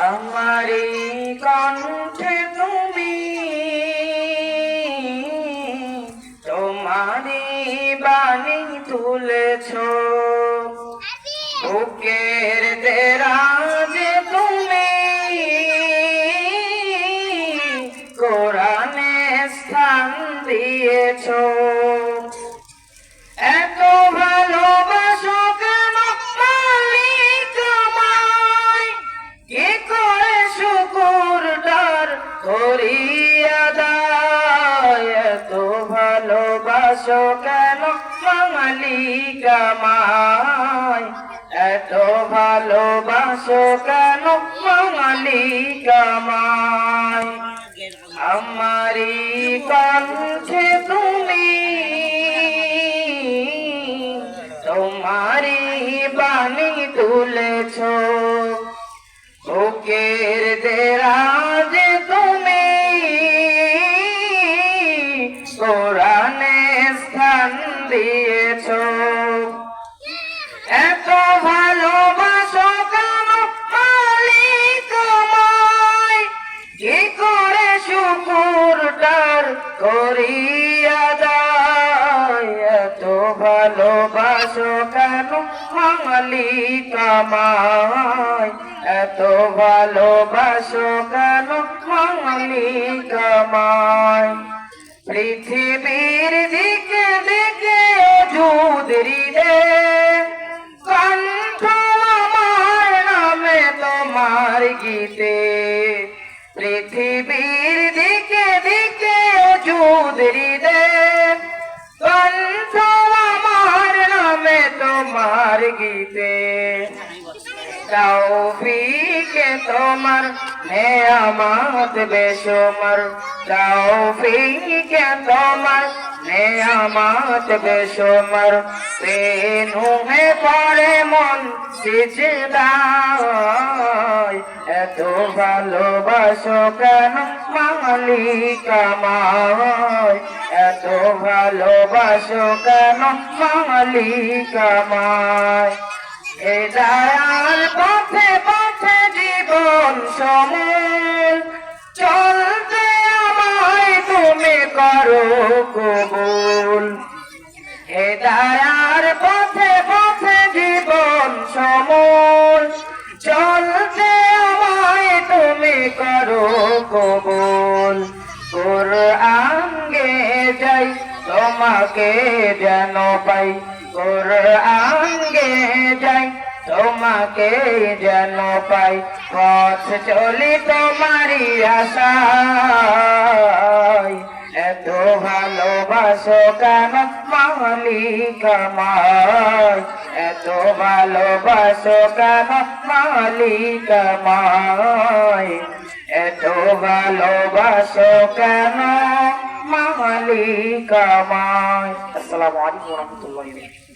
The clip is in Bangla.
আমারি কণ্ঠে তুমি তোমারি বাণী তুলেছ, বুকের দেরাজে তুমি কোরআনে স্থান দিয়েছ। এত ভালোবাসো কেন মালিক আমায়, কি করে শুকরটার করি আদায়। এত ভালোবাসো কেন মালিক আমায়, এত ভালোবাসো কেন মালিক আমায়। আমারি কণ্ঠে তুমি তোমারি বাণী তুলেছ, বুকের দেরাজে তুমি কোরআনে স্থান দিয়েছ। এত ভালোবাসো কেন মালিক আমায়, কি করে শুকরটার করি আদায়। এত ভালোবাসো কেন মালিক আমায়, এত ভালোবাসো কেন মালিক আমায়। পৃথিবীর দিকে দিকে যুদরি দে কণ্ঠ আমার নামে তোমার গীতে। পৃথিবীর দিকে দিকে যুদরি দে কণ্ঠ আমার নামে তোমার গীতে। তৌফিকে তোমার নেয়ামত বেশুমার, তৌফিকে তোমার নেয়ামত বেশুমার। নুহে পড়ে মন সিজদায়, এত ভালোবাসো কেন মালিক আমায়, এত ভালোবাসো কেন মালিক আমায়। এ দয়াল পথে পথে জীবন সমূল, চলতে আমায় তুমি করো কবুল। এ দয়ার পথে পথে জীবন সমূল, চলতে আমায় তুমি করো কবুল। কুরআন গে যাই তোমাকে যেন পাই, কুরআন গে যাই তোমাকে যেন পাই। পথ চলি তোমারি আশায়, এত ভালোবাসো কেন মালিক আমায়, এত ভালোবাসো কেন মালিক আমায়, এত ভালোবাসো কেন মালিক আমায়। আসসালামু আলাইকুম ওয়া রাহমাতুল্লাহি ওয়া বারাকাতুহু।